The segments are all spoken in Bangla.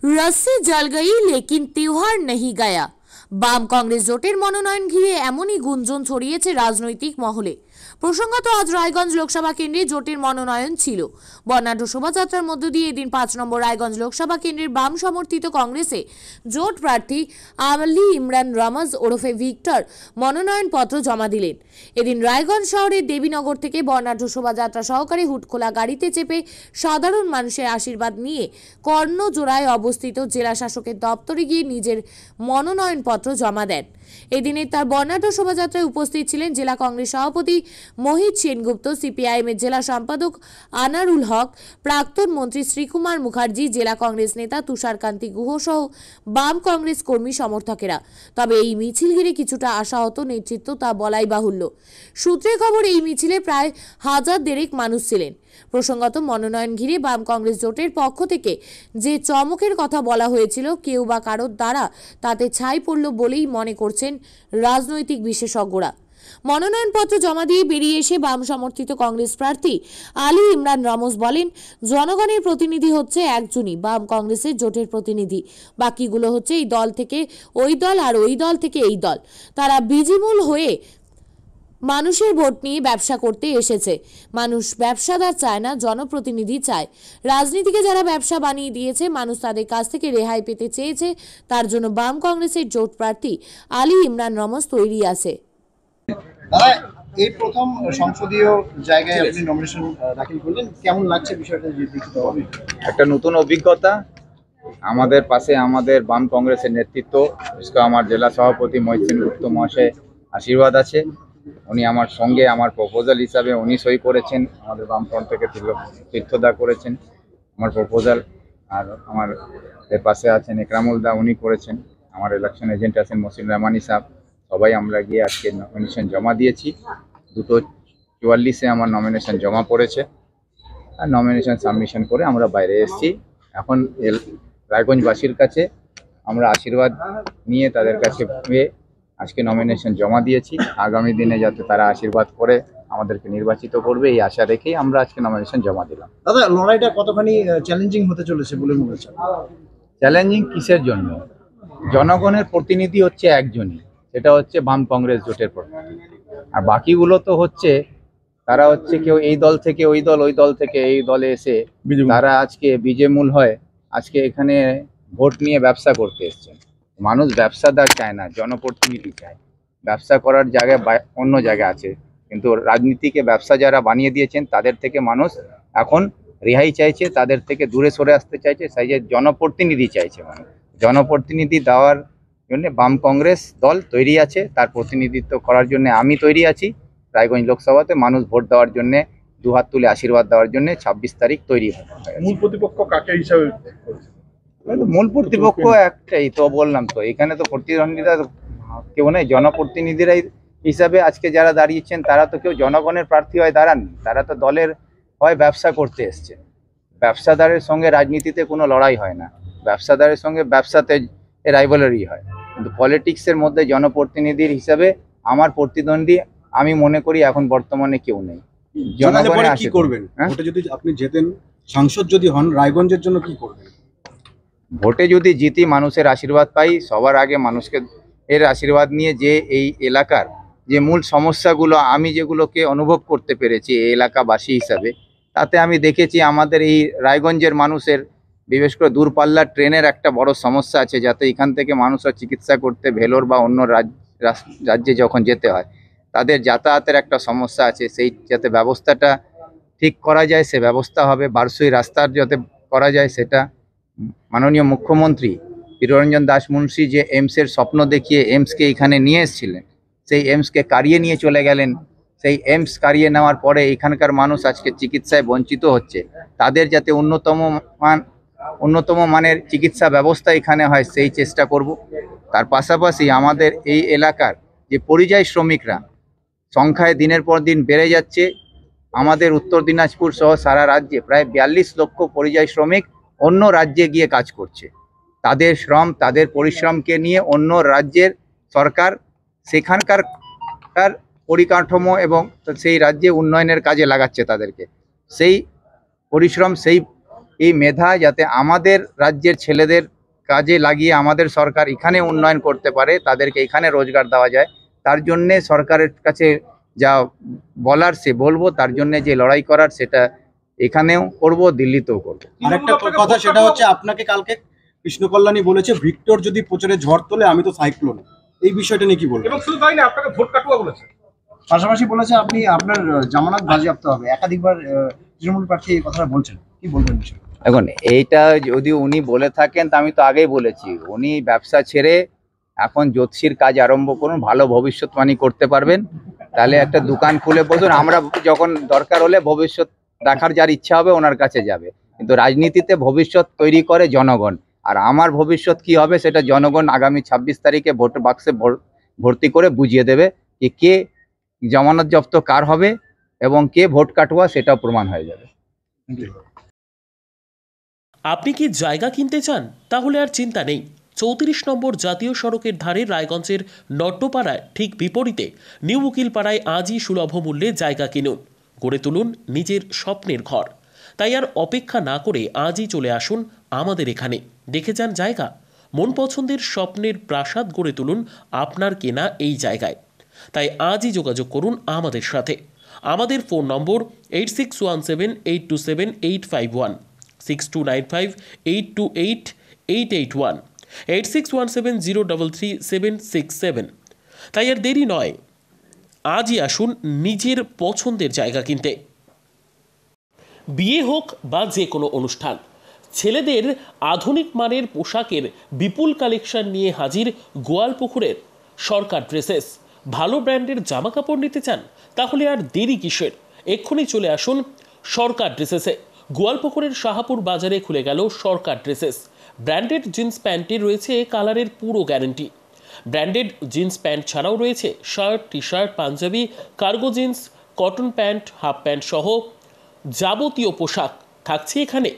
रस्सी जल गई लेकिन त्योहार नहीं गया। বাম কংগ্রেস জোটের মনোনয়ন ঘিরে এমনই গুঞ্জন ছড়িয়েছে রাজনৈতিক মহলে। প্রসঙ্গত আজ রায়গঞ্জ লোকসভা কেন্দ্রে জোটের মনোনয়ন ছিল। বর্ণাঢ্য শোভাযাত্রার মধ্য দিয়ে এদিন 5 নম্বর রায়গঞ্জ লোকসভা কেন্দ্রের বাম সমর্থিত কংগ্রেসে জোট প্রার্থী আলী ইমরান রমজ ওরফে ভিক্টর মনোনয়নপত্র জমা দিলেন। এদিন রায়গঞ্জ শহরের দেবীনগর থেকে বর্ণাঢ্য শোভাযাত্রা সহকারে হুটখোলা গাড়িতে চেপে সাধারণ মানুষের আশীর্বাদ নিয়ে কর্ণজোড়ায় অবস্থিত জেলা শাসকের দপ্তরে গিয়ে নিজের মনোনয়নপত্র জমা দেন। এদিনে তার বর্ণাঢ্য শোভাযাত্রায় উপস্থিত ছিলেন জেলা কংগ্রেস সভাপতি মোহিত সেনগুপ্ত, সিপিআইএম এর জেলা সম্পাদক আনারুল হক, প্রাক্তন মন্ত্রী শ্রীকুমার মুখার্জি, জেলা কংগ্রেস নেতা তুষারকান্তি গুহ সহ বাম কংগ্রেস কর্মী সমর্থকেরা। তবে এই মিছিল ঘিরে কিছুটা আশাহত নেতৃত্ব তা বলাই বাহুল্য। সূত্রের খবর এই মিছিলে প্রায় 1000 মানুষ ছিলেন। প্রসঙ্গত মনোনয়ন ঘিরে বাম কংগ্রেস জোটের পক্ষ থেকে যে চমকের কথা বলা হয়েছিল কেউ বা কারোর দ্বারা তাতে ছাই পড়ল বলেই মনে করছেন রাজনৈতিক বিশেষজ্ঞরা। মনোনয়নপত্র জমা দিয়ে বেরিয়ে এসে বাম সমর্থিত কংগ্রেস প্রার্থী আলী ইমরান রমজ বলেন, জনগণের প্রতিনিধি হচ্ছে একজনই, বাম কংগ্রেসের জোটের প্রতিনিধি। বাকিগুলো হচ্ছে এই দল থেকে ওই দল আর ওই দল থেকে এই দল। তারা বিজিমূল হয়ে মানুষের ভোট নিয়ে ব্যবসা করতে এসেছে। মানুষ ব্যবসাদার চায় না, জনপ্রতিনিধি চায়। রাজনীতিকে যারা ব্যবসা বানিয়ে দিয়েছে, মানুষ তাদের কাছ থেকে রেহাই পেতে চেয়েছে। তার জন্য বাম কংগ্রেসের জোট প্রার্থী আলী ইমরান রমজ তৈরি আছে। দাদা, এই প্রথম সংসদীয় জায়গায় আপনি নমিনেশন দাখিল করলেন, কেমন লাগছে বিষয়টা যদি একটু বলেন? একটা নতুন অভিজ্ঞতা। আমাদের পাশে আমাদের বাম কংগ্রেসের নেতৃত্ব, বিশেষ আমার জেলা সভাপতি মোহিত সেনগুপ্ত মহাশয় আশীর্বাদ আছে। উনি আমার সঙ্গে আমার প্রপোজাল হিসাবে উনি সই করেছেন, আমাদের বামফ্রন্ট থেকে তীর্থদা করেছেন আমার প্রপোজাল, আর আমার এর পাশে আছেন একরামুল দা, উনি করেছেন। আমার ইলেকশন এজেন্ট আছেন মসিন রহমানি সাহেব। সবাই আমরা গিয়ে আজকে নমিনেশন জমা দিয়েছি। 2:44-এ আমার নমিনেশন জমা পড়েছে, আর নমিনেশন সাবমিশন করে আমরা বাইরে এসেছি। এখন রায়গঞ্জবাসীর কাছে আমরা আশীর্বাদ নিয়ে তাদের কাছে আজকে নমিনেশন জমা দিয়েছি। আগামী দিনে যাতে তারা আশীর্বাদ করে আমাদেরকে নির্বাচিত করবে এই আশা রেখেই আমরা আজকে নমিনেশন জমা দিলাম। দাদা, লড়াইটা কতখানি চ্যালেঞ্জিং হতে চলেছে বলে মনে হচ্ছে? চ্যালেঞ্জিং কিসের জন্য? জনগণের প্রতিনিধি হচ্ছে একজনই, সেটা হচ্ছে বাম কংগ্রেস জোটের প্রতিনিধি। আর বাকিগুলো তো হচ্ছে তারা হচ্ছে কেউ এই দল থেকে ওই দল, ওই দল থেকে এই দলে এসে তারা আজকে বিজেমূল হয় আজকে এখানে ভোট নিয়ে ব্যবসা করতে এসছেন। মানুষ ব্যবসাদার চায় না, জনপ্রতিনিধি চায়। ব্যবসা করার জায়গায় অন্য জায়গা আছে, কিন্তু রাজনীতিকে ব্যবসা যারা বানিয়ে দিয়েছেন তাদের থেকে মানুষ এখন রেহাই চাইছে, তাদের থেকে দূরে সরে আসতে চাইছে। সেই যে জনপ্রতিনিধি চাইছে, মানুষ জনপ্রতিনিধি দেওয়ার জন্য বাম কংগ্রেস দল তৈরি আছে। তার প্রতিনিধিত্ব করার জন্য আমি তৈরি আছি। রায়গঞ্জ লোকসভাতে মানুষ ভোট দেওয়ার জন্য দুহাত তুলে আশীর্বাদ দেওয়ার জন্য 26 তারিখ তৈরি হবে। মূল প্রতিপক্ষ কাকে হিসাবে? মূল প্রতিপক্ষ একটাই তো বললাম, তো এখানে তো প্রতিদ্বন্দ্বিতা কেউ নেই। জনপ্রতিনিধিরাই হিসাবে আজকে যারা দাঁড়িয়েছেন তারা তো কেউ জনগণের প্রার্থী হয় দাঁড়াননি, তারা তো দলের হয় ব্যবসা করতে এসছে। ব্যবসাদারের সঙ্গে রাজনীতিতে কোনো লড়াই হয় না, ব্যবসাদারের সঙ্গে ব্যবসাতে রাইভালরি হয়। কিন্তু পলিটিক্সের মধ্যে জনপ্রতিনিধির হিসাবে আমার প্রতিদ্বন্দ্বী আমি মনে করি এখন বর্তমানে কেউ নেই। জনগণের কি করবেন? ভোটে যদি আপনি জেতেন, সাংসদ যদি হন, রায়গঞ্জের জন্য কি করবেন? ভোটে যদি জিতি, মানুষের আশীর্বাদ পাই, সবার আগে মানুষকে এর আশীর্বাদ নিয়ে যে এই এলাকার যে মূল সমস্যাগুলো আমি যেগুলোকে অনুভব করতে পেরেছি এই এলাকাবাসী হিসাবে, তাতে আমি দেখেছি আমাদের এই রায়গঞ্জের মানুষের বিশেষ করে দূরপাল্লার ট্রেনের একটা বড় সমস্যা আছে, যাতে এখান থেকে মানুষরা চিকিৎসা করতে ভেলোর বা অন্য রাজ্যে যখন যেতে হয় তাদের যাতায়াতের একটা সমস্যা আছে। সেই যাতে ব্যবস্থাটা ঠিক করা যায় সে ব্যবস্থা হবে। বারসই রাস্তার যাতে করা যায় সেটা মাননীয় মুখ্যমন্ত্রী হিরঞ্জন দাস মুন্সি যে এইমসের স্বপ্ন দেখিয়ে এইমসকে এখানে নিয়ে এসেছিলেন, সেই এইমসকে কারিয়ে নিয়ে চলে গেলেন। সেই এইমস কারিয়ে নেওয়ার পরে এখানকার মানুষ আজকে চিকিৎসায় বঞ্চিত হচ্ছে। তাদের যাতে উন্নতম মানের চিকিৎসা ব্যবস্থা এখানে হয় সেই চেষ্টা করব। তার পাশাপাশি আমাদের এই এলাকার যে পরিযায়ী শ্রমিকরা সংখ্যায় দিনের পর দিন বেড়ে যাচ্ছে, আমাদের উত্তর দিনাজপুর সহ সারা রাজ্যে প্রায় 42 লক্ষ পরিযায়ী শ্রমিক অন্য রাজ্যে গিয়ে কাজ করছে। তাদের শ্রম, তাদের পরিশ্রমকে নিয়ে অন্য রাজ্যের সরকার সেখানকার পরিকাঠামো এবং সেই রাজ্যে উন্নয়নের কাজে লাগাচ্ছে তাদেরকে। সেই পরিশ্রম, সেই এই মেধা যাতে আমাদের রাজ্যের ছেলেদের কাজে লাগিয়ে আমাদের সরকার এখানে উন্নয়ন করতে পারে, তাদেরকে এখানে রোজগার দেওয়া যায়, তার জন্যে সরকারের কাছে যা বলার সে বলবো, তার জন্য যে লড়াই করার সেটা এখানেও করব, দিল্লিতেও করব। আরেকটা কথা, সেটা হচ্ছে আপনাকে কালকে কৃষ্ণ কল্যাণী বলেছে ভিক্টর যদি প্রচারে ঝড় তোলে আমি তো সাইক্লোন, এই বিষয়টা নিয়ে কি বলবেন? এবং শুধু তাই না, আপনাকে ভোট কাটুয়া বলেছে। পাশাপাশি বলেছে আপনি আপনার জামানত বাজেয়াপ্ত হবে, একাধিকবার তৃণমূল প্রার্থী এই কথাটা বলছেন, কি বলবেন বিষয়? এখন এইটা যদি উনি বলে থাকেন, তা আমি তো আগেই বলেছি, উনি ব্যবসা ছেড়ে এখন জ্যোতিষীর কাজ আরম্ভ করুন, ভালো ভবিষ্যৎবাণী করতে পারবেন, তাহলে একটা দোকান খুলে বসুন, আমরা যখন দরকার হলে ভবিষ্যৎ দেখার যার ইচ্ছা হবে ওনার কাছে যাবে। কিন্তু রাজনীতিতে ভবিষ্যৎ তৈরি করে জনগণ, আর আমার ভবিষ্যৎ কি হবে সেটা জনগণ আগামী 26 তারিখে ভোট বাক্সে ভর্তি করে বুঝিয়ে দেবে যে কে জামানত জব্দ কার হবে এবং কে ভোট কাটুয়া, সেটাও প্রমাণ হয়ে যাবে। আপনি কি জায়গা কিনতে চান? তাহলে আর চিন্তা নেই। 34 নম্বর জাতীয় সড়কের ধারে রায়গঞ্জের নট্টপাড়ায় ঠিক বিপরীতে নিউ উকিলপাড়ায় আজই সুলভ মূল্যে জায়গা কিনুন, গড়ে তুলুন নিজের স্বপ্নের ঘর। তাই আর অপেক্ষা না করে আজই চলে আসুন আমাদের এখানে, দেখে যান জায়গা। মন পছন্দের স্বপ্নের প্রাসাদ গড়ে তুলুন আপনার কেনা এই জায়গায়। তাই আজই যোগাযোগ করুন আমাদের সাথে। আমাদের ফোন নম্বর 8617827851, 6295828881, 8617033767। তাই আর দেরি নয়, আজই আসুন নিজের পছন্দের জায়গা কিনতে। বিয়ে হোক বা যে কোনো অনুষ্ঠান, ছেলেদের আধুনিক মানের পোশাকের বিপুল কালেকশন নিয়ে হাজির গোয়ালপুকুরের সরকার ড্রেসেস। ভালো ব্র্যান্ডের জামা কাপড় নিতে চান? তাহলে আর দেরি কিসের, এক্ষুনি চলে আসুন সরকার ড্রেসেসে। গোয়ালপুকুরের শাহাপুর বাজারে খুলে গেল সরকার ড্রেসেস। ব্র্যান্ডেড জিন্স প্যান্টের রয়েছে কালারের পুরো গ্যারেন্টি। ব্র্যান্ডেড জিন্স প্যান্ট ছাড়াও রয়েছে shirt, T shirt, Punjabi, cargo jeans, cotton pant, half pant সহ যাবতীয় পোশাক থাকছে এখানে।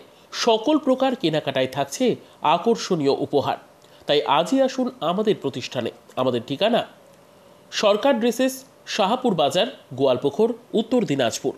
সকল প্রকার কেনাকাটায় থাকছে আকর্ষণীয় উপহার। তাই আজই আসুন আমাদের প্রতিষ্ঠানে। আমাদের ঠিকানা সরকার ড্রেসেস, শাহাপুর বাজার, গোয়ালপুকুর, উত্তর দিনাজপুর।